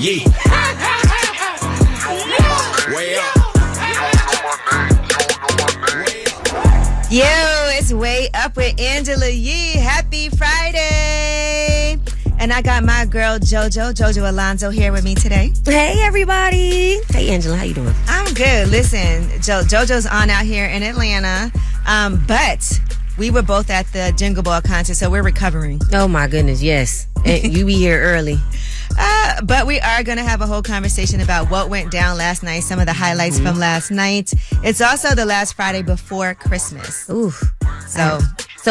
Yeah. Way up. Yo, it's Way Up with Angela Yee. Happy Friday. And I got my girl Jojo Alonzo here with me today. Hey, everybody. Hey, Angela, how you doing? I'm good. Listen, Jojo's on out here in Atlanta, but we were both at the Jingle Ball concert, so we're recovering. Oh, my goodness, yes. And you be here early. But we are going to have a whole conversation about what went down last night, some of the highlights from last night. It's also the last Friday before Christmas. Ooh. So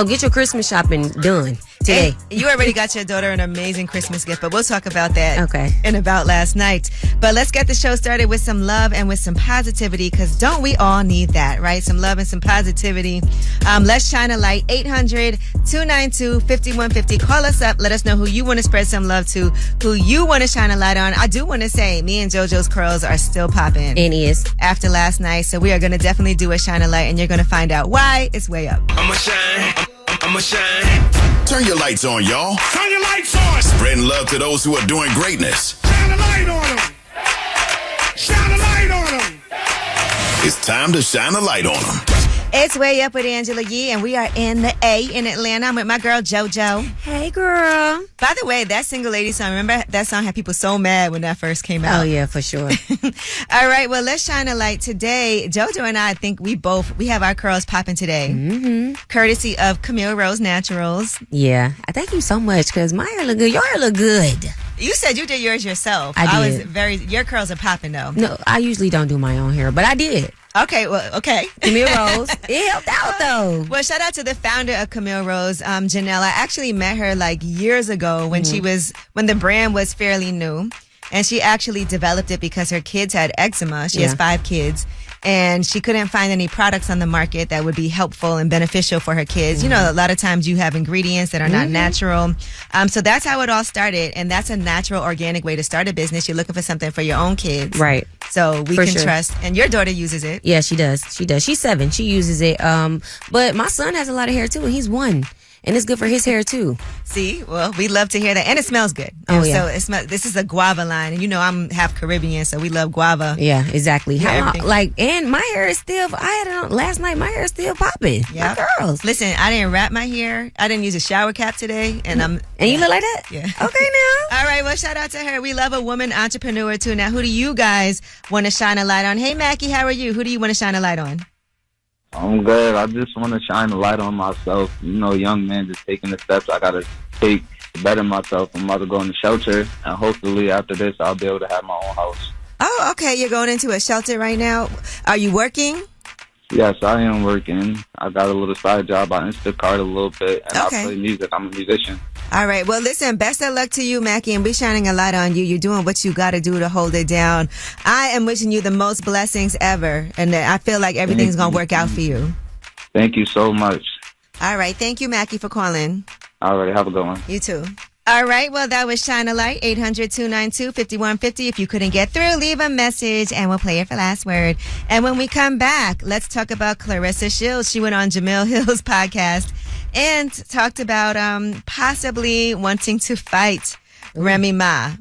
get your Christmas shopping done today. You already got your daughter an amazing Christmas gift, but we'll talk about that in about last night. But let's get the show started with some love and with some positivity, because don't we all need that, right? Some love and some positivity. Let's shine a light. 800-292-5150. Call us up. Let us know who you want to spread some love to, who you want to shine a light on. I do want to say, me and JoJo's curls are still popping. And is. After last night. So we are going to definitely do a shine a light, and you're going to find out why. It's Way Up. I'ma shine. Turn your lights on, y'all. Turn your lights on. Spreading love to those who are doing greatness. Shine a light on them. Shine a light on them. It's time to shine a light on them. It's Way Up with Angela Yee, and we are in the A in Atlanta. I'm with my girl, JoJo. Hey, girl. By the way, that Single Lady song, remember that song had people so mad when that first came out? Oh, yeah, for sure. All right, well, let's shine a light today. JoJo and I think we have our curls popping today. Mm-hmm. Courtesy of Camille Rose Naturals. Yeah. I thank you so much, because my hair look good. Your hair look good. You said you did yours yourself. I did. Your curls are popping, though. No, I usually don't do my own hair, but I did. Okay, well, okay. Camille Rose. It helped out, though. Well, shout out to the founder of Camille Rose, Janelle. I actually met her like years ago when when the brand was fairly new. And she actually developed it because her kids had eczema. She has 5 kids. And she couldn't find any products on the market that would be helpful and beneficial for her kids. You know, a lot of times you have ingredients that are not natural. So that's how it all started. And that's a natural, organic way to start a business. You're looking for something for your own kids. Right. So we can trust. And your daughter uses it. Yeah, she does. She's 7. She uses it. But my son has a lot of hair, too, and he's 1. And it's good for his hair, too. See? Well, we love to hear that. And it smells good. Oh, yeah. So this is a guava line. And you know, I'm half Caribbean, so we love guava. Yeah, exactly. Yeah, and my hair is still, I had it on last night, my hair is still popping. Yeah. My girls. Listen, I didn't wrap my hair. I didn't use a shower cap today. And you look like that? Yeah. Okay, now. All right, well, shout out to her. We love a woman entrepreneur, too. Now, who do you guys want to shine a light on? Hey, Mackie, how are you? Who do you want to shine a light on? I'm good. I just want to shine a light on myself. You know, young man, just taking the steps I got to take to better myself. I'm about to go in the shelter, and hopefully after this, I'll be able to have my own house. Oh, okay. You're going into a shelter right now. Are you working? Yes, I am working. I got a little side job. I Instacart a little bit, and I play music. I'm a musician. All right. Well, listen, best of luck to you, Mackie, and we're shining a light on you. You're doing what you got to do to hold it down. I am wishing you the most blessings ever, and I feel like everything's going to work out for you. Thank you so much. All right. Thank you, Mackie, for calling. All right. Have a good one. You too. All right. Well, that was Shine a Light, 800-292-5150. If you couldn't get through, leave a message, and we'll play it for last word. And when we come back, let's talk about Clarissa Shields. She went on Jamil Hill's podcast and talked about possibly wanting to fight Remy Ma.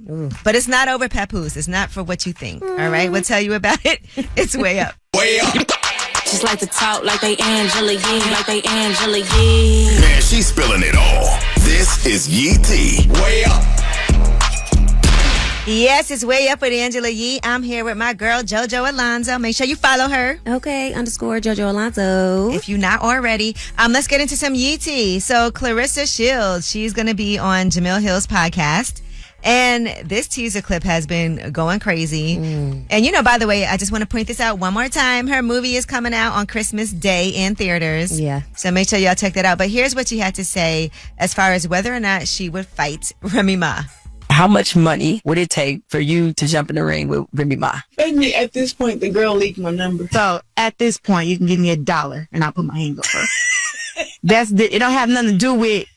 But it's not over, Papoose. It's not for what you think. All right? We'll tell you about it. It's Way Up. Way up. Just like to talk like they Angela Yee, like they Angela Yee. Man, she's spilling it all. This is Yee T. Way up. Yes, it's Way Up with Angela Yee. I'm here with my girl, JoJo Alonzo. Make sure you follow her. Okay, _ JoJo Alonzo. If you're not already. Let's get into some Yee tea. So Clarissa Shields, she's going to be on Jamil Hill's podcast. And this teaser clip has been going crazy. And, you know, by the way, I just want to point this out one more time. Her movie is coming out on Christmas Day in theaters. Yeah. So make sure y'all check that out. But here's what she had to say as far as whether or not she would fight Remy Ma. How much money would it take for you to jump in the ring with Remy Ma? Basically, at this point, the girl leaked my number. So at this point, you can give me $1 and I'll put my hands on her. It don't have nothing to do with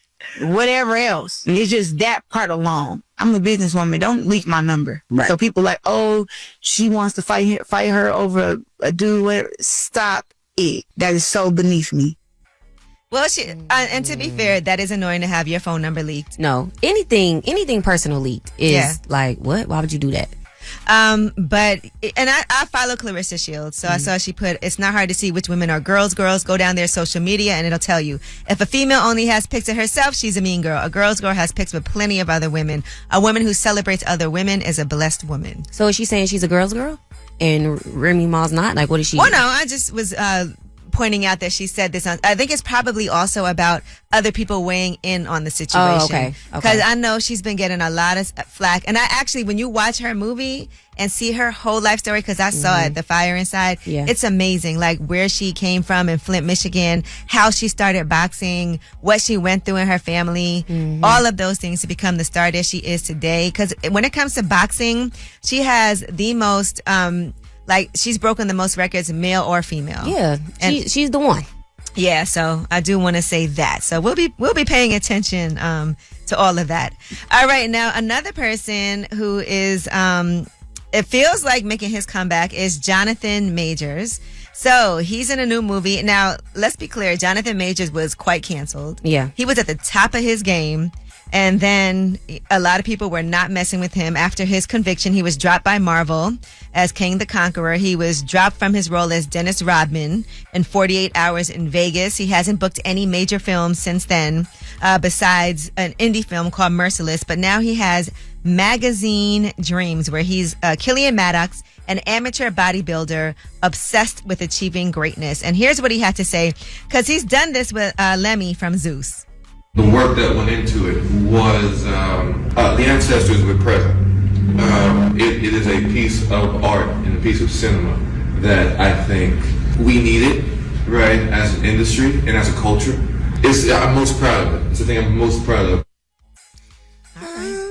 whatever else. It's just that part alone. I'm a businesswoman. Don't leak my number. Right. So people like, oh, she wants to fight her over a dude. Whatever. Stop it. That is so beneath me. Well, and to be fair, that is annoying to have your phone number leaked. No, anything personal leaked is like, what? Why would you do that? But I follow Clarissa Shields, so I saw she put, it's not hard to see which women are girls. Go down their social media and it'll tell you. If a female only has pics of herself, she's a mean girl. A girl's girl has pics with plenty of other women. A woman who celebrates other women is a blessed woman. So is she saying she's a girl's girl and Remy Ma's not? Like, what is she? Well, no, I just was pointing out that she said this on, I think it's probably also about other people weighing in on the situation. Oh, okay. Because I know she's been getting a lot of flack. And I actually, when you watch her movie and see her whole life story, because I saw it, The Fire Inside, it's amazing. Like where she came from in Flint, Michigan, how she started boxing, what she went through in her family, all of those things to become the star that she is today. Because when it comes to boxing, she has the most, she's broken the most records, male or female. Yeah, and she's the one. Yeah, so I do want to say that. So we'll be paying attention to all of that. All right, now another person who is it feels like making his comeback is Jonathan Majors. So he's in a new movie. Now, let's be clear, Jonathan Majors was quite canceled. Yeah. He was at the top of his game. And then a lot of people were not messing with him after his conviction. He was dropped by Marvel as King the Conqueror. He was dropped from his role as Dennis Rodman in 48 Hours in Vegas. He hasn't booked any major films since then, besides an indie film called Merciless. But now he has Magazine Dreams, where he's Killian Maddox, an amateur bodybuilder obsessed with achieving greatness. And here's what he had to say, because he's done this with Lemmy from Zeus. The work that went into it was the ancestors were present. It is a piece of art and a piece of cinema that I think we needed, right, as an industry and as a culture. I'm most proud of it. It's the thing I'm most proud of.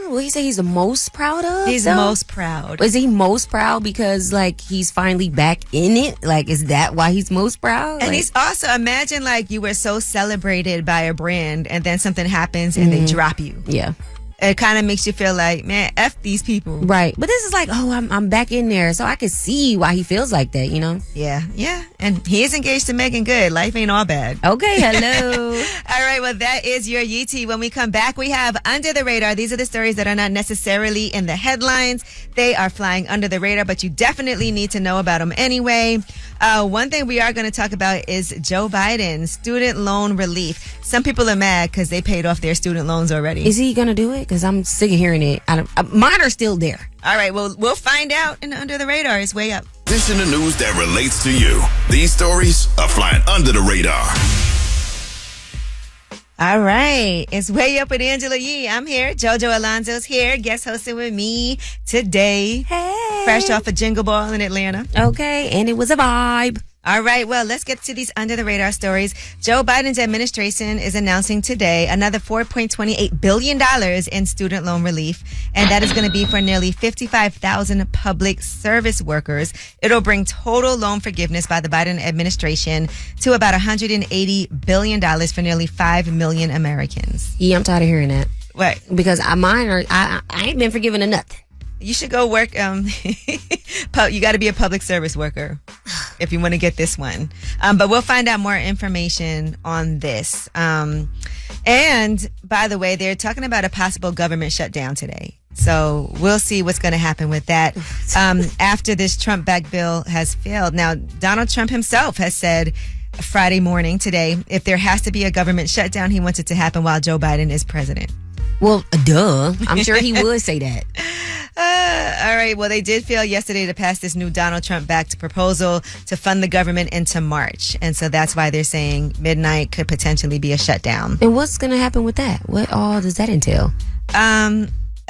Well, he said he's the most proud of? He's the most proud. Is he most proud because, like, he's finally back in it? Like, is that why he's most proud? And he's also, imagine, like, you were so celebrated by a brand and then something happens and they drop you. Yeah. It kind of makes you feel like, man, F these people. Right. But this is like, oh, I'm back in there. So I can see why he feels like that, you know? Yeah. Yeah. And he is engaged to Megan Good. Life ain't all bad. Okay. Hello. All right. Well, that is your UT. When we come back, we have Under the Radar. These are the stories that are not necessarily in the headlines. They are flying under the radar, but you definitely need to know about them anyway. One thing we are going to talk about is Joe Biden, student loan relief. Some people are mad because they paid off their student loans already. Is he going to do it? Because I'm sick of hearing it. Mine are still there. All right, well, we'll find out in Under the Radar. It's way up. This in the news that relates to you. These stories are flying under the radar. All right, it's Way Up with Angela Yee. I'm here. JoJo Alonzo's here, guest hosting with me today. Hey. Fresh off a Jingle Ball in Atlanta. Okay, and it was a vibe. All right, well, let's get to these under the radar stories. Joe Biden's administration is announcing today another $4.28 billion in student loan relief, and that is going to be for nearly 55,000 public service workers. It'll bring total loan forgiveness by the Biden administration to about $180 billion for nearly 5 million Americans. Yeah, I'm tired of hearing that. What? Because mine are, I ain't been forgiven of nothing. You should go work. You got to be a public service worker if you want to get this one. But we'll find out more information on this. And by the way, they're talking about a possible government shutdown today. So we'll see what's going to happen with that after this Trump-backed bill has failed. Now, Donald Trump himself has said Friday morning today, if there has to be a government shutdown, he wants it to happen while Joe Biden is president. Well, duh. I'm sure he would say that. All right. Well, they did fail yesterday to pass this new Donald Trump-backed proposal to fund the government into March. And so that's why they're saying midnight could potentially be a shutdown. And what's going to happen with that? What all does that entail?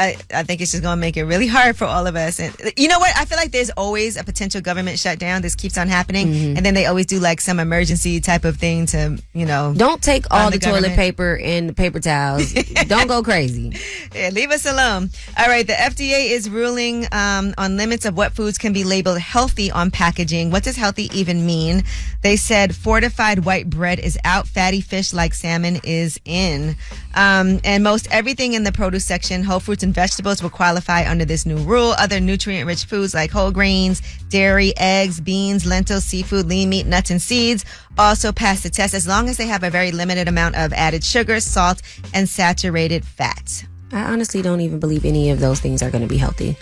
I think it's just going to make it really hard for all of us. And you know what? I feel like there's always a potential government shutdown. This keeps on happening. Mm-hmm. And then they always do like some emergency type of thing to, you know. Don't take all the toilet paper and the paper towels. Don't go crazy. Yeah, leave us alone. All right. The FDA is ruling on limits of what foods can be labeled healthy on packaging. What does healthy even mean? They said fortified white bread is out. Fatty fish like salmon is in. And most everything in the produce section, whole fruits and and vegetables will qualify under this new rule. Other nutrient-rich foods like whole grains, dairy, eggs, beans, lentils, seafood, lean meat, nuts, and seeds also pass the test as long as they have a very limited amount of added sugar, salt, and saturated fat. I honestly don't even believe any of those things are going to be healthy.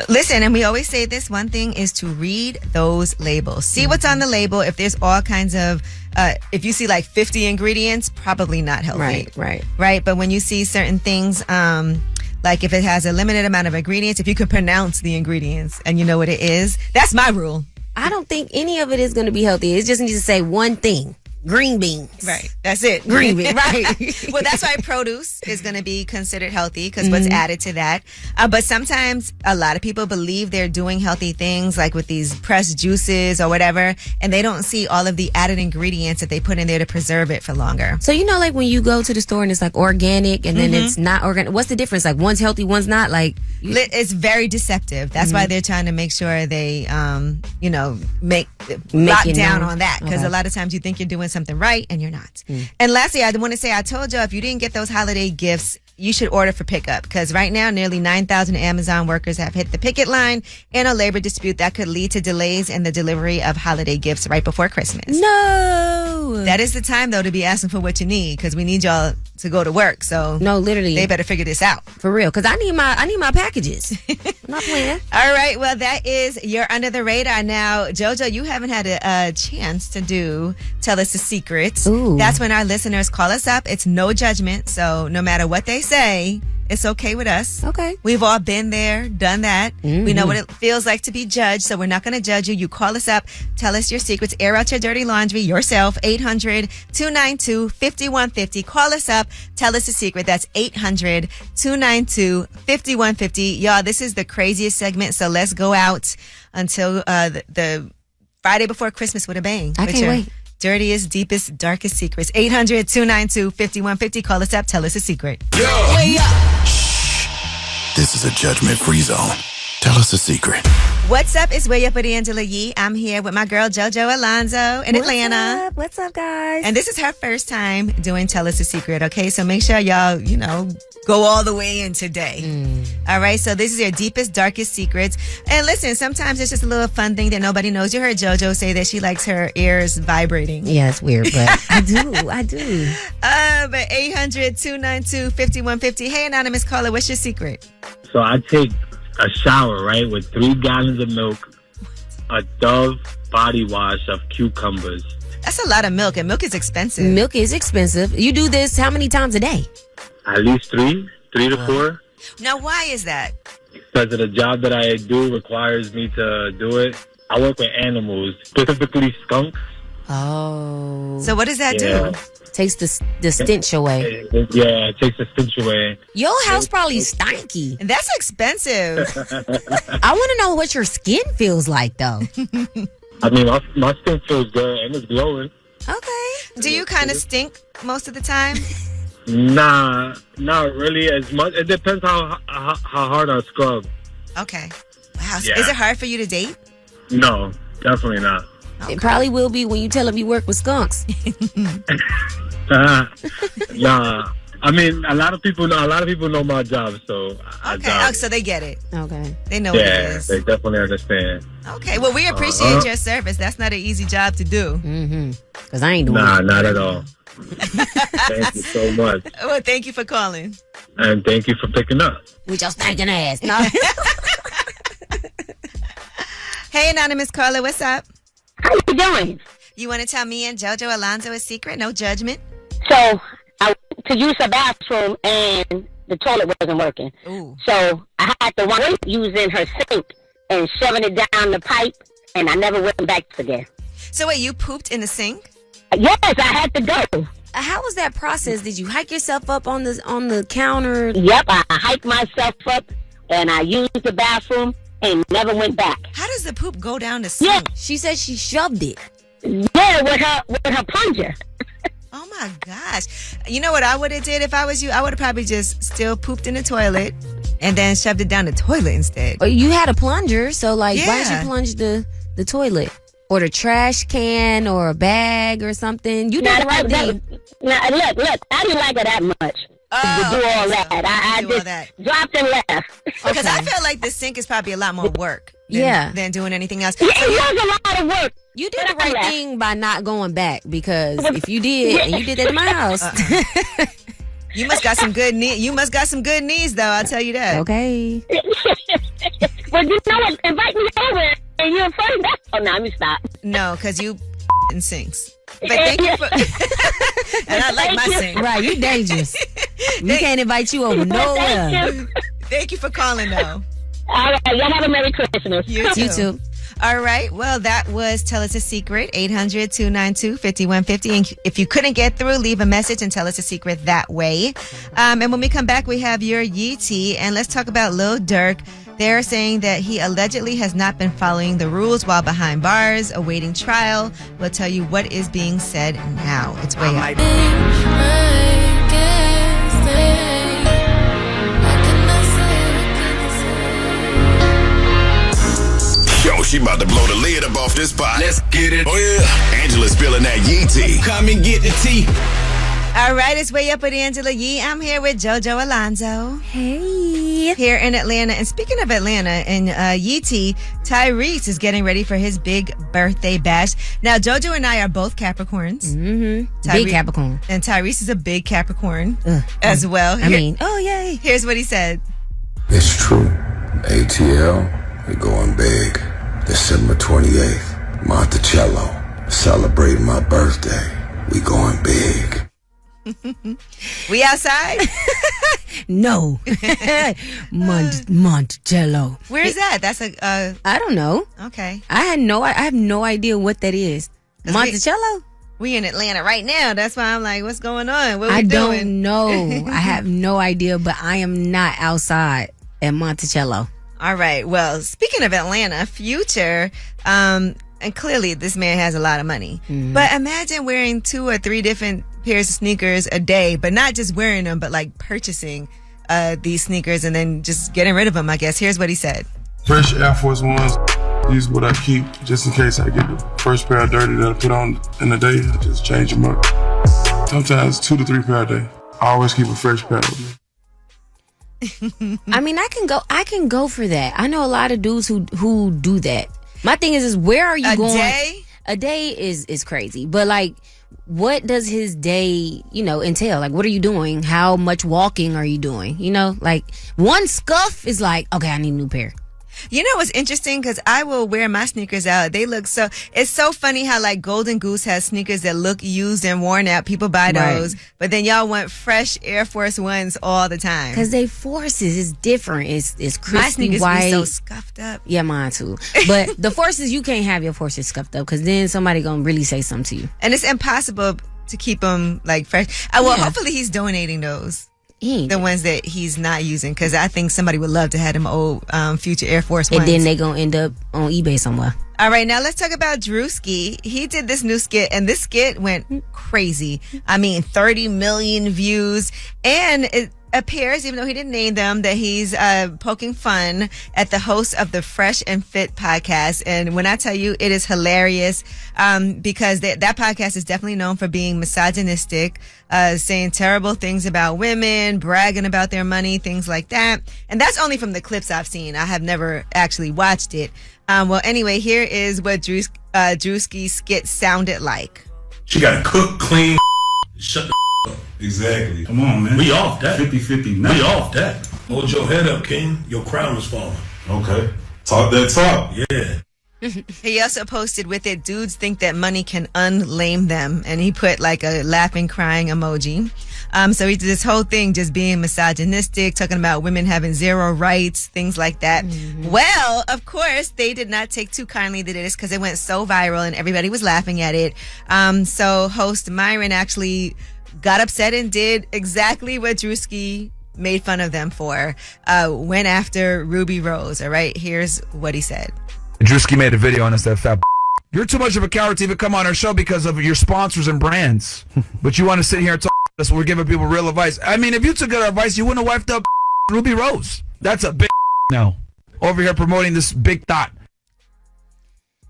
Listen, and we always say this, one thing is to read those labels. See what's on the label. If there's all kinds of, if you see like 50 ingredients, probably not healthy. Right. But when you see certain things, like if it has a limited amount of ingredients, if you can pronounce the ingredients and you know what it is, that's my rule. I don't think any of it is going to be healthy. It just needs to say one thing. Green beans. Right. That's it. Green beans. Right. Well, that's why produce is going to be considered healthy because what's added to that. But sometimes a lot of people believe they're doing healthy things like with these pressed juices or whatever, and they don't see all of the added ingredients that they put in there to preserve it for longer. So, you know, like when you go to the store and it's like organic and then it's not organic, what's the difference? Like one's healthy, one's not? Like it's very deceptive. That's why they're trying to make sure they, make lock down on that because a lot of times you think you're doing something right and you're not. And lastly, I want to say, I told you if you didn't get those holiday gifts, you should order for pickup because right now nearly 9,000 Amazon workers have hit the picket line in a labor dispute that could lead to delays in the delivery of holiday gifts right before Christmas. No. That is the time though to be asking for what you need because we need y'all to go to work. So no, literally, they better figure this out for real because I need my packages. I'm not playing. All right, well that is your Under the Radar. Now, JoJo, you haven't had a chance to do Tell Us a Secret. Ooh. That's when our listeners call us up. It's no judgment, so no matter what they say, it's okay with us. Okay. We've all been there, done that. We know what it feels like to be judged, so we're not going to judge you. You call us up, tell us your secrets, air out your dirty laundry yourself. 800-292-5150. Call us up, tell us a secret. That's 800-292-5150. Y'all, this is the craziest segment, so let's go out until the Friday before Christmas with a bang. I can't wait. Dirtiest, deepest, darkest secrets. 800-292-5150. Call us up. Tell us a secret. Yo. Way up. Shh. This is a judgment-free zone. Tell us a secret. What's up? It's Way Up with Angela Yee. I'm here with my girl JoJo Alonzo in Atlanta. What's up, guys? And this is her first time doing Tell Us a Secret, okay? So make sure y'all, go all the way in today. All right? So this is your deepest, darkest secrets. And listen, sometimes it's just a little fun thing that nobody knows. You heard JoJo say that she likes her ears vibrating. Yeah, it's weird, but I do. But 800-292-5150. Hey, anonymous caller, what's your secret? So I take a shower, right, with 3 gallons of milk, a Dove body wash of cucumbers. That's a lot of milk, and milk is expensive. Milk is expensive. You do this how many times a day? At least 3 to 4. Now, why is that? Because of the job that I do requires me to do it. I work with animals, specifically skunks. Oh. So what does that do? Takes the stench away. Yeah, it takes the stench away. Your house probably stinky. That's expensive. I want to know what your skin feels like, though. I mean, my skin feels good and it's glowing. Okay. Do you kind of stink most of the time? Nah, not really as much. It depends how hard I scrub. Okay. Wow. Yeah. Is it hard for you to date? No, definitely not. Okay. It probably will be when you tell them you work with skunks. Nah. I mean, a lot of people know my job, so okay. So they get it. Okay. They know what it is. They definitely understand. Okay. Well, we appreciate your service. That's not an easy job to do. Because I ain't doing it. Not at all. Thank you so much. Well, thank you for calling. And thank you for picking up. With your stinking ass. No. Hey, anonymous caller, what's up? How you doing? You want to tell me and JoJo Alonzo a secret? No judgment. So, I went to use the bathroom and the toilet wasn't working. Ooh. So, I had to wipe using her sink and shoving it down the pipe, and I never went back again. So, wait, you pooped in the sink? Yes, I had to go. How was that process? Did you hike yourself up on the counter? Yep, I hiked myself up, and I used the bathroom and never went back. How does the poop go down the sink? Yeah. She said she shoved it. Yeah, with her plunger. Oh my gosh. You know what I would have did if I was you? I would have probably just still pooped in the toilet and then shoved it down the toilet instead. Or you had a plunger, so why Yeah. did you plunge the toilet? Or the trash can or a bag or something? You did the right thing. Now, look, I didn't like it that much. to do all that. I do all just that. dropped and left. Because I feel like the sink is probably a lot more work than doing anything else. Yeah, it was a lot of work. You did the right thing by not going back, because if you did, and you did that in my house. You must got some good You must got some good knees, though. I'll tell you that. Okay. But you know what? Invite me over, and you're first. Oh, no, let me stop. No, because you in sinks. But thank you for... and I like my sink. Right, you dangerous. We can't invite you over nowhere. Thank you for calling, though. All right, y'all have a Merry Christmas. You too. All right. Well, that was Tell Us a Secret, 800-292-5150. And if you couldn't get through, leave a message and tell us a secret that way. And when we come back, we have your Yee Tea. And let's talk about Lil Durk. They're saying that he allegedly has not been following the rules while behind bars, awaiting trial. We'll tell you what is being said now. It's way up. Yo, she about to blow the lid up off this pot. Let's get it. Oh, yeah. Angela's spilling that Yee tea. Come and get the tea. All right, it's Way Up with Angela Yee. I'm here with JoJo Alonzo. Hey. Here in Atlanta. And speaking of Atlanta and Yee Tea, Tyrese is getting ready for his big birthday bash. Now, JoJo and I are both Capricorns. Mm-hmm. Big Capricorn. And Tyrese is a big Capricorn as well. Oh, yay. Here's what he said. It's true. ATL, we're going big. December 28th, Monticello, celebrating my birthday. We going big. We outside? No. Monticello. Where is that? That's I don't know. Okay. I have no idea what that is. Monticello? We in Atlanta right now. That's why I'm like, what's going on? What we I doing? don't know. I have no idea, but I am not outside at Monticello. All right. Well, speaking of Atlanta, Future, and clearly this man has a lot of money. But imagine wearing 2 or 3 different pairs of sneakers a day, but not just wearing them, but like purchasing these sneakers and then just getting rid of them, I guess. Here's what he said. Fresh Air Force Ones. These are what I keep just in case I get the first pair of dirty that I put on in a day. I just change them up. Sometimes 2 to 3 pair a day. I always keep a fresh pair with me. I mean, I can go for that. I know a lot of dudes who do that. My thing is where are you going? A day is crazy. But like, what does his day, entail? Like, what are you doing? How much walking are you doing? Like one scuff is like, okay, I need a new pair. You know what's interesting? Because I will wear my sneakers out. They look it's so funny how like Golden Goose has sneakers that look used and worn out. People buy those. Right. But then y'all want fresh Air Force Ones all the time. Because they Forces is different. It's crispy my sneakers white. Be so scuffed up. Yeah, mine too. But the Forces, you can't have your Forces scuffed up because then somebody gonna really say something to you. And it's impossible to keep them like fresh. Hopefully he's donating those. The ones that he's not using, because I think somebody would love to have them old Future Air Force Ones. And then they gonna end up on eBay somewhere. All right, now let's talk about Drewski. He did this new skit, and this skit went crazy. I mean, 30 million views, and it appears, even though he didn't name them, that he's poking fun at the host of the Fresh and Fit podcast. And when I tell you, it is hilarious because that podcast is definitely known for being misogynistic, saying terrible things about women, bragging about their money, things like that. And that's only from the clips I've seen. I have never actually watched it. Well, anyway, here is what Drewski's skit sounded like. She got to cook, clean, shut the up. Exactly. Come on, man. We off that. 50-50 now. We off that. Hold your head up, King. Your crown is falling. Okay. Talk that talk. Yeah. He also posted with it, dudes think that money can unlame them. And he put like a laughing, crying emoji. So he did this whole thing just being misogynistic, talking about women having zero rights, things like that. Mm-hmm. Well, of course, they did not take too kindly to this because it went so viral and everybody was laughing at it. So host Myron actually got upset and did exactly what Drewski made fun of them for. Went after Ruby Rose. All right, here's what he said. Drewski made a video on us that fat. You're too much of a coward to even come on our show because of your sponsors and brands. But you want to sit here and talk to us. We're giving people real advice. I mean, if you took our advice, you wouldn't have wifed up Ruby Rose. That's a big no. Over here promoting this big thought.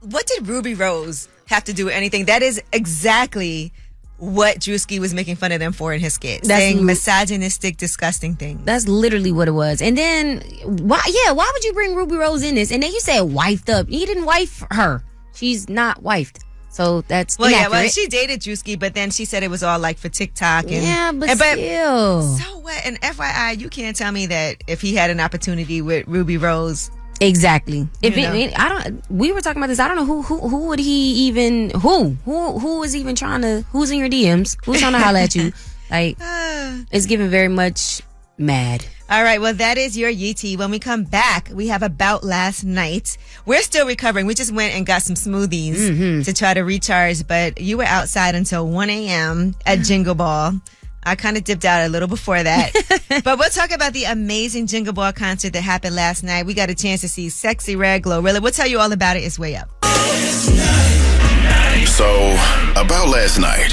What did Ruby Rose have to do with anything? That is exactly what Drewski was making fun of them for in his skit. Saying misogynistic, disgusting things. That's literally what it was. And then, why would you bring Ruby Rose in this? And then you said wifed up. He didn't wife her. She's not wifed. So that's inaccurate. Well, she dated Drewski, but then she said it was all like for TikTok. But still. So what? And FYI, you can't tell me that if he had an opportunity with Ruby Rose. Exactly. We were talking about this. I don't know who would he even who is even trying to, who's in your DMs, who's trying to holler at you. Like, it's giving very much mad. All right, well, that is your Yeetie. When we come back, we have About Last Night. We're still recovering. We just went and got some smoothies to try to recharge, but you were outside until 1 a.m. at Jingle Ball. I kind of dipped out a little before that. But we'll talk about the amazing Jingle Ball concert that happened last night. We got a chance to see Sexy Red, Glorilla. We'll tell you all about it. It's way up. So, about last night.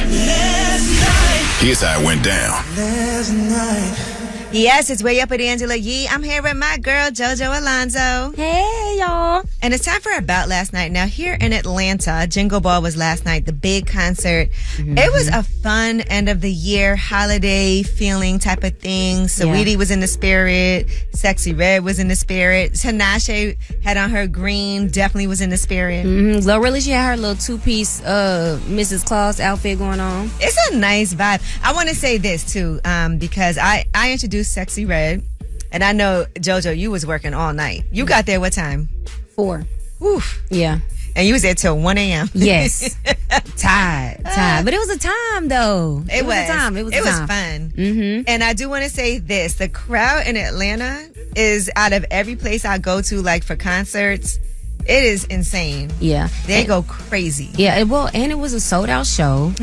Here's how it went down. Last night. Yes, it's way up with Angela Yee. I'm here with my girl, JoJo Alonzo. Hey, y'all. And it's time for About Last Night. Now, here in Atlanta, Jingle Ball was last night, the big concert. It was a fun end of the year, holiday feeling type of thing. Saweetie was in the spirit. Sexy Red was in the spirit. Tinashe had on her green, definitely was in the spirit. Glorilla, she had her little two-piece Mrs. Claus outfit going on. It's a nice vibe. I want to say this, too, because I introduced Sexy Red, and I know, JoJo, you was working all night. You got there what time? 4. Oof. Yeah. And you was there till 1 a.m. Yes. Tired. But it was a time, though. It was a time. It was fun. And I do want to say this. The crowd in Atlanta is, out of every place I go to, like for concerts, it is insane. Yeah. They go crazy. Yeah, and it was a sold out show.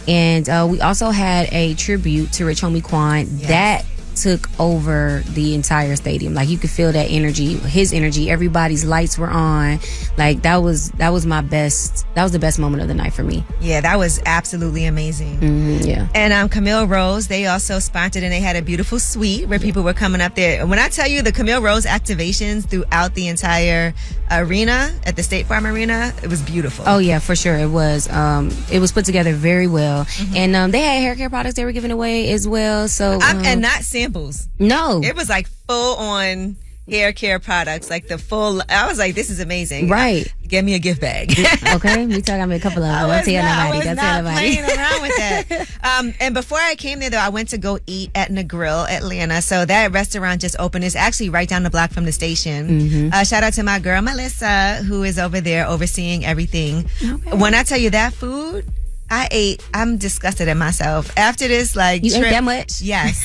And we also had a tribute to Rich Homie Quan. Yes. That took over the entire stadium. Like, you could feel that energy, his energy. Everybody's lights were on. Like, that was my best. That was the best moment of the night for me. Yeah, that was absolutely amazing. Yeah. And Camille Rose, they also sponsored, and they had a beautiful suite where people were coming up there. And when I tell you the Camille Rose activations throughout the entire arena at the State Farm Arena, it was beautiful. Oh yeah, for sure. It was put together very well. And they had hair care products they were giving away as well. So and not samples. No, it was like full on hair care products, like the full. I was like, this is amazing. Right. Get me a gift bag. Okay, me talking about a couple of them. Don't tell nobody. Don't tell nobody. Playing around with that. And before I came there, though, I went to go eat at Negril, Atlanta. So that restaurant just opened. It's actually right down the block from the station. Shout out to my girl Melissa, who is over there overseeing everything. Okay. When I tell you that food I ate, I'm disgusted at myself after this. Like, you ate that much? Yes.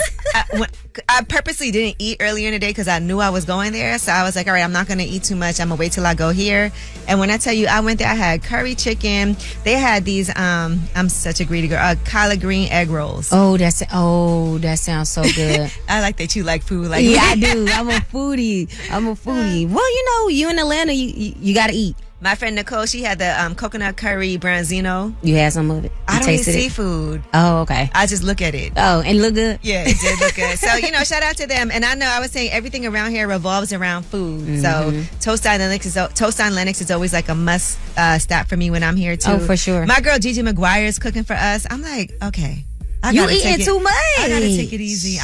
I purposely didn't eat earlier in the day because I knew I was going there. So I was like, all right, I'm not going to eat too much. I'm going to wait till I go here. And when I tell you, I went there, I had curry chicken. They had these, I'm such a greedy girl, collard green egg rolls. Oh, that sounds so good. I like that you like food. Like yeah, I do. I'm a foodie. Well, you know, you in Atlanta, you got to eat. My friend Nicole, she had the coconut curry branzino. You had some of it? I don't eat seafood. Oh, okay. I just look at it. Oh, and look good? Yeah, it did look good. So, you know, shout out to them. And I know I was saying everything around here revolves around food. So Toast on Lennox is always like a must stop for me when I'm here too. Oh, for sure. My girl Gigi McGuire is cooking for us. I'm like, okay. You eating too much. I gotta take it easy.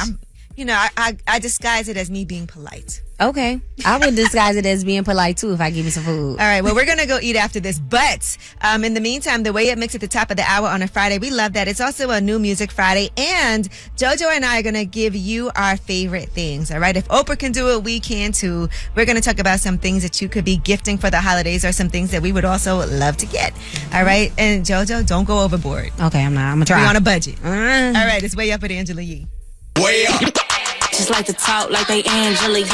I disguise it as me being polite. Okay. I would disguise it as being polite too if I give you some food. All right. Well, we're going to go eat after this. But in the meantime, the Way Up Mix at the top of the hour on a Friday, we love that. It's also a New Music Friday. And JoJo and I are going to give you our favorite things. All right. If Oprah can do it, we can too. We're going to talk about some things that you could be gifting for the holidays or some things that we would also love to get. All right. And JoJo, don't go overboard. Okay. I'm not. I'm going to try. We're on a budget. All right. It's Way Up with Angela Yee. Way up. Just like to talk like they Angela Yee,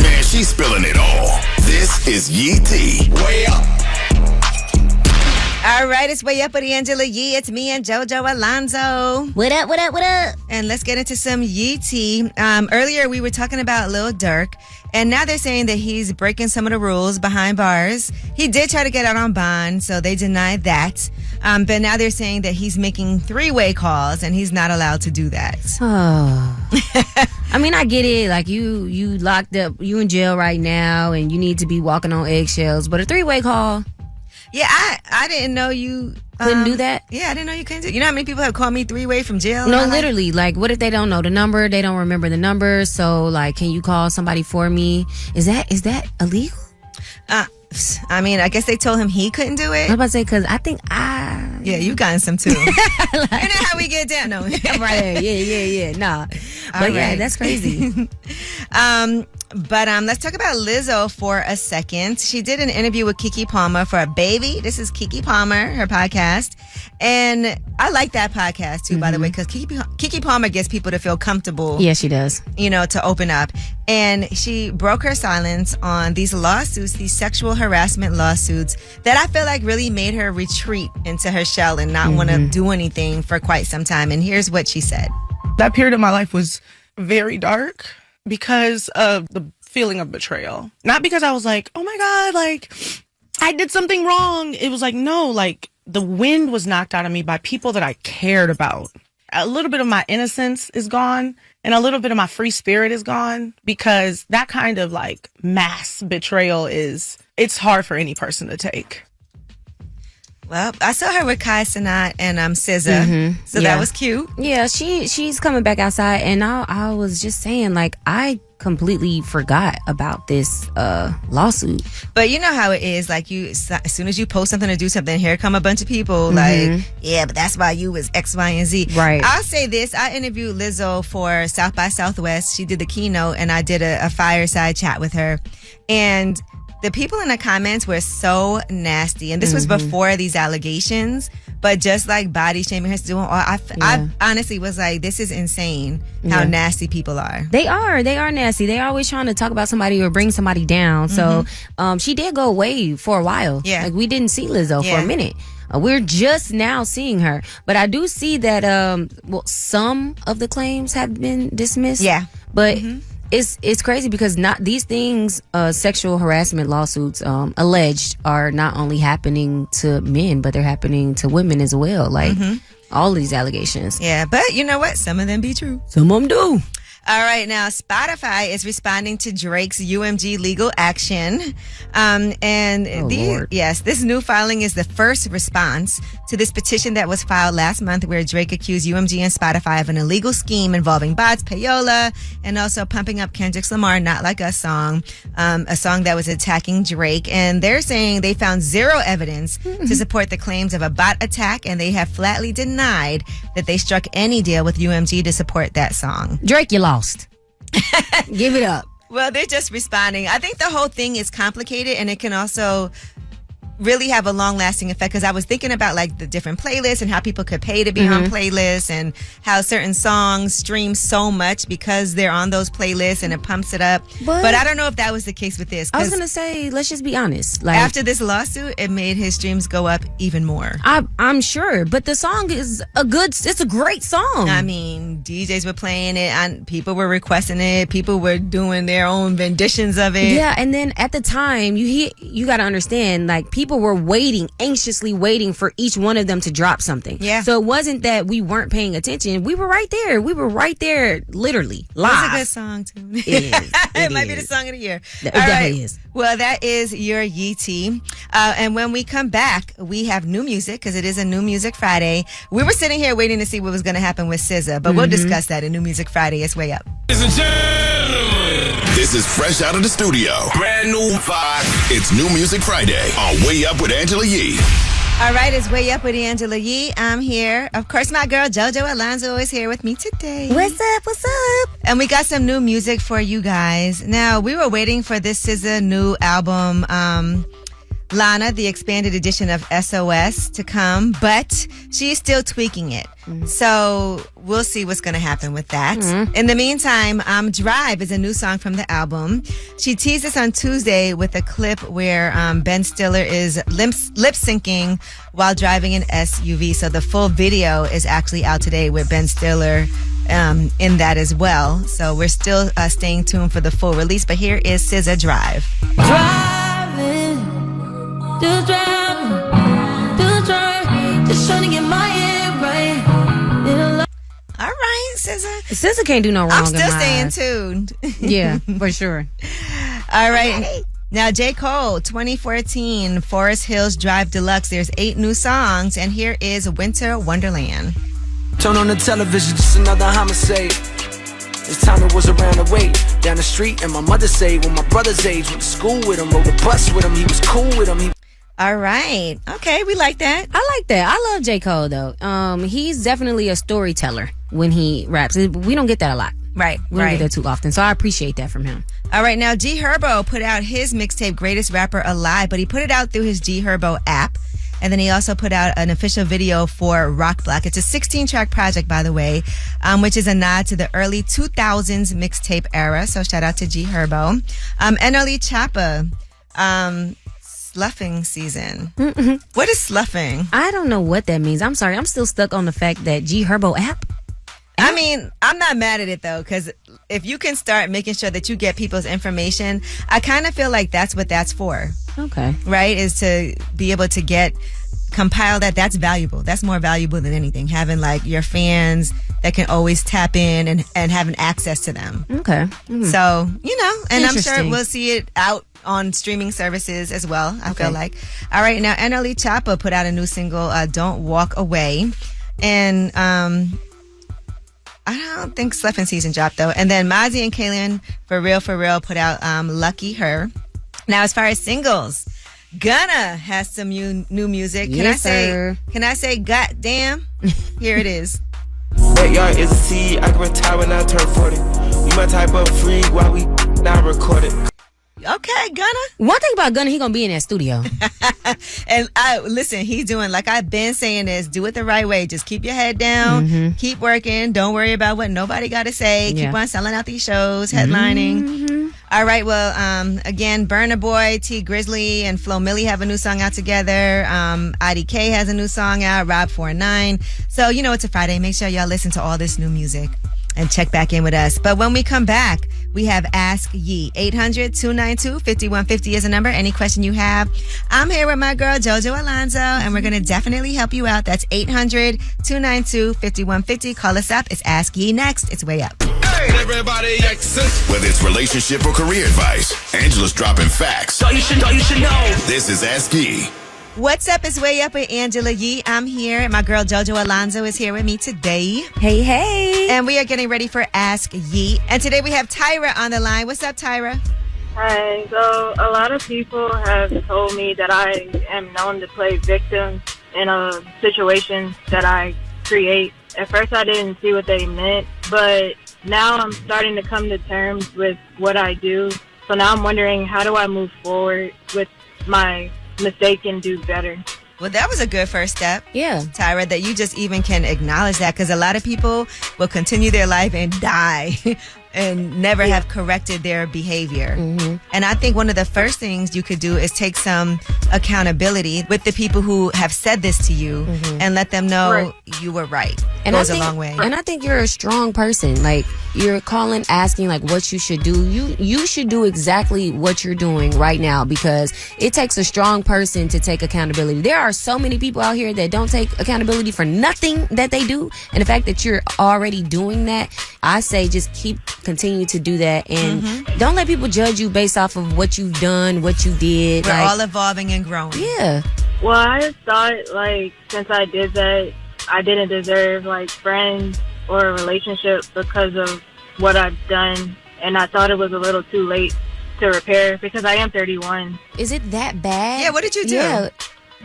Man, she's spilling it all. This is Yee T. Way up. All right, it's Way Up with Angela Yee. It's me and JoJo Alonzo. What up? And let's get into some Yee T. Earlier, we were talking about Lil Durk, and now they're saying that he's breaking some of the rules behind bars. He did try to get out on bond, so they denied that. But now they're saying that he's making three-way calls, and he's not allowed to do that. Oh. I mean, I get it. Like, you locked up, you in jail right now, and you need to be walking on eggshells. But a three-way call... Yeah, I didn't know you couldn't do that. Yeah, I didn't know you couldn't do. You know how many people have called me 3-way from jail? No, literally. Like, what if they don't know the number? They don't remember the number. So, like, can you call somebody for me? Is that illegal? I mean, I guess they told him he couldn't do it. I was about to say, because I think Yeah, you gotten some too. You know how we get down. No. Right. Yeah. Nah. But yeah, that's crazy. But let's talk about Lizzo for a second. She did an interview with Keke Palmer for A Baby. This is Keke Palmer, her podcast. And I like that podcast too, by the way, because Keke Palmer gets people to feel comfortable. Yeah, she does. You know, to open up. And she broke her silence on these lawsuits, these sexual harassment lawsuits that I feel like really made her retreat into her shell and not want to do anything for quite some time. And here's what she said. That period of my life was very dark because of the feeling of betrayal. Not because I was like, oh my God, like I did something wrong. It was like, no, like the wind was knocked out of me by people that I cared about. A little bit of my innocence is gone and a little bit of my free spirit is gone because that kind of like mass betrayal it's hard for any person to take. Well, I saw her with Kai Cenat and SZA, so that was cute. Yeah, she's coming back outside, and I was just saying, like, I completely forgot about this lawsuit. But you know how it is, like as soon as you post something or do something, here come a bunch of people like, yeah, but that's why you was X, Y, and Z. Right. I'll say this: I interviewed Lizzo for South by Southwest. She did the keynote, and I did a fireside chat with her, and the people in the comments were so nasty. And this was before these allegations, but just like body shaming her, doing all, I honestly was like, this is insane how nasty people are. They are nasty. They're always trying to talk about somebody or bring somebody down. So she did go away for a while. Yeah. Like, we didn't see Lizzo for a minute. We're just now seeing her. But I do see that, some of the claims have been dismissed. Yeah. But it's crazy because not these things, sexual harassment lawsuits, alleged, are not only happening to men, but they're happening to women as well. Like all of these allegations. Yeah, but you know what? Some of them be true. Some of them do. All right, now Spotify is responding to Drake's UMG legal action. This new filing is the first response to this petition that was filed last month where Drake accused UMG and Spotify of an illegal scheme involving bots, payola, and also pumping up Kendrick's Lamar Not Like Us song, a song that was attacking Drake. And they're saying they found zero evidence to support the claims of a bot attack, and they have flatly denied that they struck any deal with UMG to support that song. Drake, you lost. Give it up. Well, they're just responding. I think the whole thing is complicated, and it can also really have a long-lasting effect, because I was thinking about like the different playlists and how people could pay to be on playlists, and how certain songs stream so much because they're on those playlists and it pumps it up. But I don't know if that was the case with this. I was gonna say, let's just be honest. Like, after this lawsuit, it made his streams go up even more. I'm sure, but the song is it's a great song. I mean, DJs were playing it and people were requesting it. People were doing their own renditions of it. Yeah, and then at the time, you got to understand, like, people were anxiously waiting for each one of them to drop something. Yeah. So it wasn't that we weren't paying attention. We were right there. We were right there, literally, live. It's a good song, too. It is. It might be the song of the year. It definitely is. Well, that is your Yee Tea. And when we come back, we have new music, because it is a New Music Friday. We were sitting here waiting to see what was going to happen with SZA, but we'll discuss that in New Music Friday. It's way up. Ladies and gentlemen, this is fresh out of the studio. Brand new vibe. It's New Music Friday on Way Up with Angela Yee. All right, it's Way Up with Angela Yee. I'm here. Of course, my girl JoJo Alonzo is here with me today. What's up? What's up? And we got some new music for you guys. Now, we were waiting for this SZA new album, Lana, the expanded edition of SOS, to come, but she's still tweaking it. So we'll see what's going to happen with that. In the meantime, Drive is a new song from the album. She teased us on Tuesday with a clip where Ben Stiller is lip syncing while driving an SUV. So the full video is actually out today with Ben Stiller in that as well. So we're still staying tuned for the full release. But here is SZA Drive. Just trying to get my head right. All right, SZA. SZA can't do no wrong. I'm still staying tuned. Yeah, for sure. All right. Now, J. Cole, 2014, Forest Hills Drive Deluxe. There's 8 new songs, and here is Winter Wonderland. Turn on the television, just another homicide. This time it was around the way, down the street, and my mother say, when my brother's age, went to school with him, rode the bus with him, he was cool with him. All right. Okay, we like that. I like that. I love J. Cole, though. He's definitely a storyteller when he raps. We don't get that a lot. Right, We don't get that too often, so I appreciate that from him. All right, now G Herbo put out his mixtape, Greatest Rapper Alive, but he put it out through his G Herbo app. And then he also put out an official video for Rock Block. It's a 16-track project, by the way, which is a nod to the early 2000s mixtape era. So shout out to G Herbo. NLE Choppa, sloughing season. What is sloughing? I don't know what that means. I'm sorry. I'm still stuck on the fact that G Herbo app. I mean, I'm not mad at it, though, because if you can start making sure that you get people's information, I kind of feel like that's what that's for. Okay. Right? Is to be able to compile that. That's valuable. That's more valuable than anything. Having like your fans that can always tap in and having access to them. Okay. So, and I'm sure we'll see it out on streaming services as well, I feel like. All right, now NLE Choppa put out a new single, Don't Walk Away. And I don't think Sloughing season dropped, though. And then Mozzie and Kaylin, For Real, put out Lucky Her. Now, as far as singles, Gunna has some new music. Yes, Can I say goddamn? Here it is. Backyard is a seed, I can retire when I turn 40. You my type of freak while we not recorded. Okay, Gunna. One thing about Gunna, he gonna be in that studio. And listen, he's doing, like I've been saying this, do it the right way. Just keep your head down, keep working, don't worry about what nobody got to say. Keep on selling out these shows, headlining. All right, well, again, Burna Boy, T Grizzly, and Flo Milli have a new song out together. IDK has a new song out, Rob 49. So, it's a Friday. Make sure y'all listen to all this new music and check back in with us. But when we come back, we have Ask Ye. 800-292-5150 is the number. Any question you have. I'm here with my girl, JoJo Alonzo, and we're going to definitely help you out. That's 800-292-5150. Call us up. It's Ask Ye next. It's way up. Hey, everybody, whether it's relationship or career advice, Angela's dropping facts. All you should know. This is Ask Ye. What's up? It's Way Up with Angela Yee. I'm here. My girl JoJo Alonzo is here with me today. Hey. And we are getting ready for Ask Yee. And today we have Tyra on the line. What's up, Tyra? Hi. So a lot of people have told me that I am known to play victim in a situation that I create. At first I didn't see what they meant, but now I'm starting to come to terms with what I do. So now I'm wondering, how do I move forward with my mistake and do better? Well, that was a good first step. Yeah. Tyra, that you just even can acknowledge that, because a lot of people will continue their life and die and never have corrected their behavior. And I think one of the first things you could do is take some accountability with the people who have said this to you and let them know you were right. And goes a long way. And I think you're a strong person. Like, you're calling, asking like what you should do. You should do exactly what you're doing right now, because it takes a strong person to take accountability. There are so many people out here that don't take accountability for nothing that they do. And the fact that you're already doing that, I say just continue to do that, and don't let people judge you based off of what you've done, what you did. We're all evolving and growing. Yeah. Well, I thought, like, since I did that, I didn't deserve, like, friends or a relationship because of what I've done, and I thought it was a little too late to repair, because I am 31. Is it that bad? Yeah, what did you do? Yeah.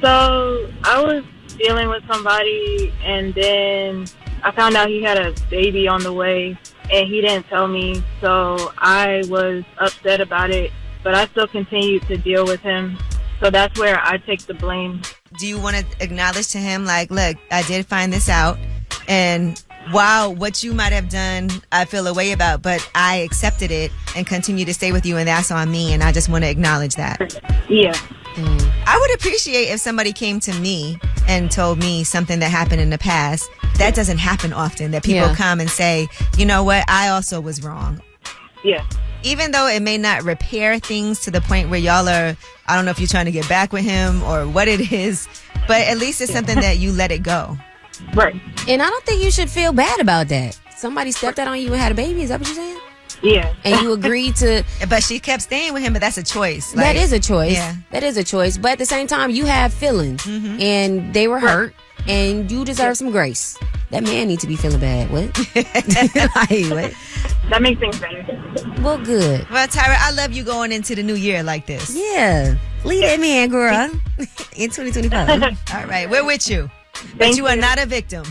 So I was dealing with somebody, and then I found out he had a baby on the way, and he didn't tell me, so I was upset about it, but I still continued to deal with him. So that's where I take the blame. Do you want to acknowledge to him, like, look, I did find this out, and wow, what you might have done, I feel a way about, but I accepted it and continue to stay with you, and that's on me, and I just want to acknowledge that. Yeah. I would appreciate if somebody came to me and told me something that happened in the past. That doesn't happen often, that people come and say, you know what, I also was wrong. Yeah. Even though it may not repair things to the point where y'all are, I don't know if you're trying to get back with him or what it is, but at least it's something that you let it go. Right. And I don't think you should feel bad about that. Somebody stepped out on you and had a baby. Is that what you're saying? Yeah. And you agreed to. But she kept staying with him, but that's a choice. That is a choice. Yeah. That is a choice. But at the same time, you have feelings. And they were hurt. And you deserve some grace. That man needs to be feeling bad. What? What? That makes things better. Well, good. Well, Tyra, I love you going into the new year like this. Yeah. Leave that man, girl. In 2025. All right. We're with you. But you are not a victim.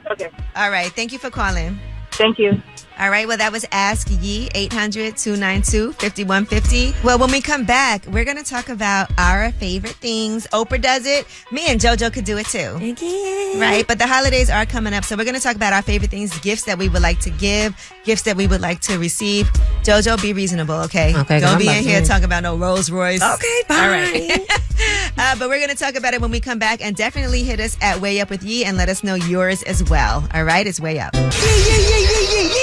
Okay. All right. Thank you for calling. Thank you. All right. Well, that was Ask Yee, 800-292-5150. Well, when we come back, we're going to talk about our favorite things. Oprah does it. Me and JoJo could do it too. Again. Right. But the holidays are coming up. So we're going to talk about our favorite things, gifts that we would like to give, gifts that we would like to receive. JoJo, be reasonable, okay? Okay. Don't be in here talking about no Rolls Royce. Okay, fine. All right. But we're going to talk about it when we come back, and definitely hit us at Way Up with Yee and let us know yours as well. All right? It's Way Up.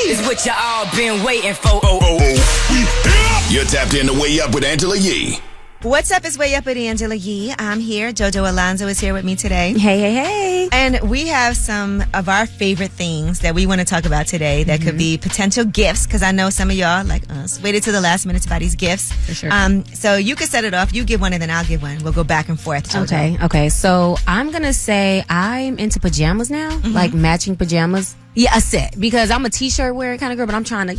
It's what y'all been waiting for. You're tapped in to Way Up with Angela Yee. What's up? It's Way Up with Angela Yee. I'm here. JoJo Alonzo is here with me today. Hey. And we have some of our favorite things that we want to talk about today that could be potential gifts, because I know some of y'all, like us, waited to the last minute to buy these gifts. For sure. So you can set it off. You give one and then I'll give one. We'll go back and forth, JoJo. Okay. So I'm going to say I'm into pajamas now, like matching pajamas. Yeah, a set, because I'm a t-shirt wearing kind of girl, but I'm trying to,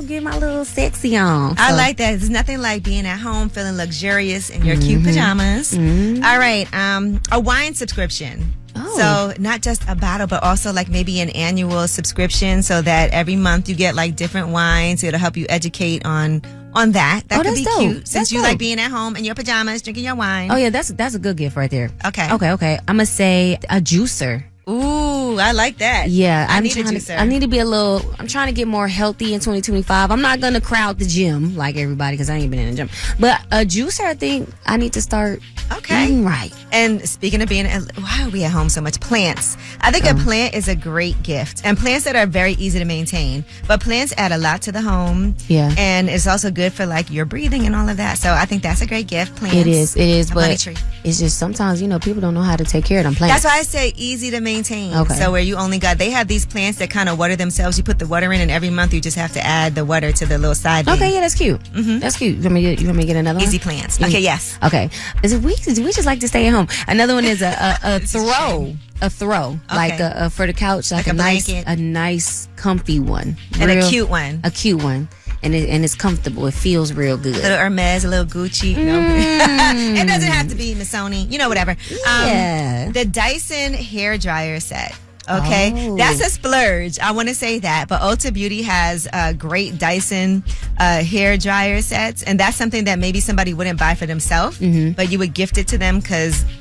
get my little sexy on. I like that. There's nothing like being at home feeling luxurious in your cute pajamas. All right. A wine subscription. Oh. So not just a bottle, but also like maybe an annual subscription, so that every month you get like different wines. It'll help you educate on that. That could be dope. cute, since That's you dope. like being at home in your pajamas, drinking your wine. Oh, yeah, that's a good gift right there. Okay. I'm going to say a juicer. Ooh, I like that. Yeah, I need a juicer. I need to be I'm trying to get more healthy in 2025. I'm not going to crowd the gym like everybody, because I ain't been in the gym. But a juicer, I think I need to start eating right. And speaking of being, why are we at home so much? Plants. I think a plant is a great gift. And plants that are very easy to maintain. But plants add a lot to the home. Yeah. And it's also good for like your breathing and all of that. So I think that's a great gift. Plants. It is. A But money tree. it's just sometimes, people don't know how to take care of them plants. That's why I say easy to maintain. Okay. So where you they have these plants that kind of water themselves. You put the water in, and every month you just have to add the water to the little side bin. Okay, yeah, that's cute. That's cute. You want me to get another one? Easy plants. Okay, yes. Okay. We just like to stay at home. Another one is a throw. A throw, like for the couch, like a nice comfy one, and a cute one. A cute one. And it's comfortable. It feels real good. A little Hermes, a little Gucci. It doesn't have to be Missoni. Whatever. Yeah. The Dyson hair dryer set. Okay, Oh. That's a splurge. I want to say that. But Ulta Beauty has great Dyson hair dryer sets, and that's something that maybe somebody wouldn't buy for themselves, but you would gift it to them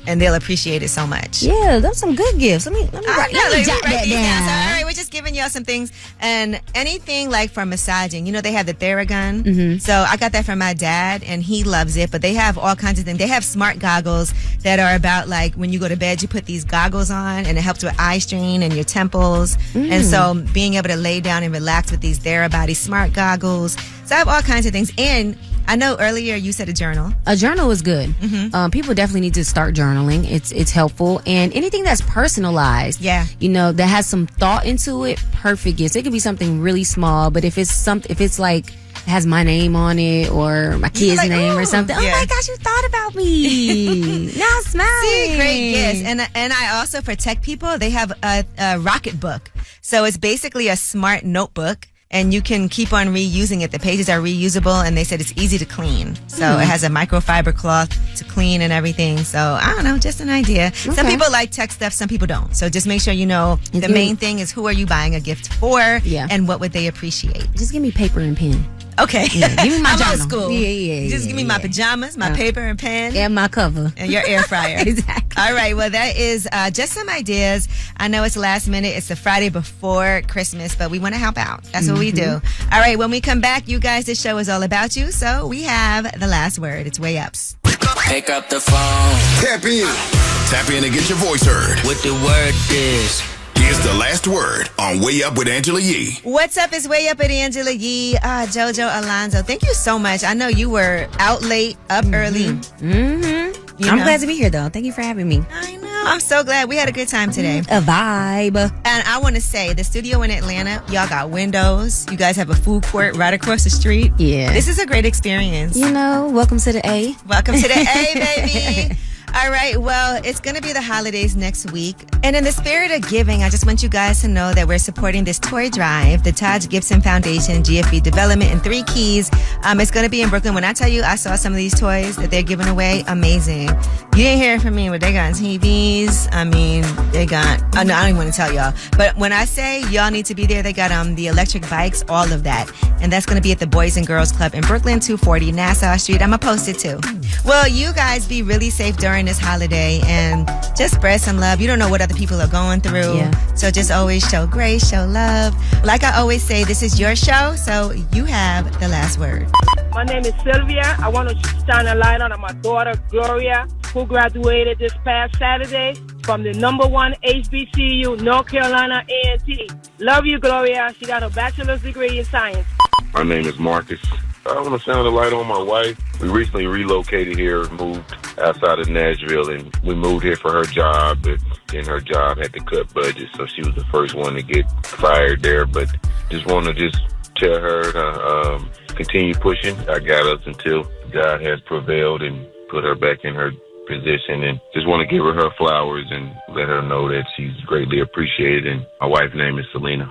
and they'll appreciate it so much. Yeah, those are some good gifts. Let me jot that down. So, all right, we're just giving y'all some things, and anything like for massaging. They have the Theragun. So I got that from my dad, and he loves it. But they have all kinds of things. They have smart goggles that are about like when you go to bed, you put these goggles on, and it helps with eye strain and your temples. And so being able to lay down and relax with these Therabody smart goggles. So I have all kinds of things. And I know earlier you said a journal. A journal is good. People definitely need to start journaling. It's helpful. And anything that's personalized, that has some thought into it, perfect gifts. It could be something really small, but if it's like has my name on it or my kid's name or something. Oh my gosh, you thought about me. Now I'm smiling. See, great gifts. And I also, for tech people, they have a Rocket Book. So it's basically a smart notebook, and you can keep on reusing it. The pages are reusable, and they said it's easy to clean. So it has a microfiber cloth to clean and everything. So I don't know, just an idea. Okay. Some people like tech stuff, some people don't. So just make sure you know the main thing is who are you buying a gift for, and what would they appreciate. Just give me paper and pen. Okay. Yeah, give me my I'm journal. old school. Yeah. Just give me my pajamas, my paper and pen. And my cover. And your air fryer. Exactly. All right. Well, that is just some ideas. I know it's last minute. It's the Friday before Christmas, but we want to help out. That's what we do. All right. When we come back, you guys, this show is all about you. So we have the last word. It's Way Ups. Pick up the phone. Tap in. Tap in and get your voice heard. What the word is. Here's the last word on Way Up with Angela Yee. What's up? It's Way Up with Angela Yee. JoJo Alonzo, thank you so much. I know you were out late, up early. I'm glad to be here, though. Thank you for having me. I know. I'm so glad we had a good time today. A vibe. And I want to say, the studio in Atlanta, y'all got windows. You guys have a food court right across the street. Yeah. This is a great experience. You know, welcome to the A. Welcome to the A, baby. All right, well, it's going to be the holidays next week. And in the spirit of giving, I just want you guys to know that we're supporting this toy drive, the Taj Gibson Foundation, GFB Development in 3 Keys. It's going to be in Brooklyn. When I tell you I saw some of these toys that they're giving away, amazing. You didn't hear it from me, but they got TVs. I mean, they got, no, I don't even want to tell y'all. But when I say y'all need to be there, they got the electric bikes, all of that. And that's going to be at the Boys and Girls Club in Brooklyn, 240 Nassau Street. I'm going to post it too. Well, you guys be really safe during this holiday and just spread some love. You don't know what other people are going through. Yeah. So just always show grace, show love. Like I always say, this is your show, so you have the last word. My name is Sylvia. I want to shine a light on my daughter, Gloria, who graduated this past Saturday from the #1 HBCU, North Carolina A&T. Love you, Gloria. She got a bachelor's degree in science. My name is Marcus. I want to shine a light on my wife. We recently relocated here, moved outside of Nashville, and we moved here for her job, but then her job had to cut budgets, so she was the first one to get fired there. But just want to tell her to continue pushing. I got us until God has prevailed and put her back in her position, and just want to give her flowers and let her know that she's greatly appreciated. And my wife's name is Selena.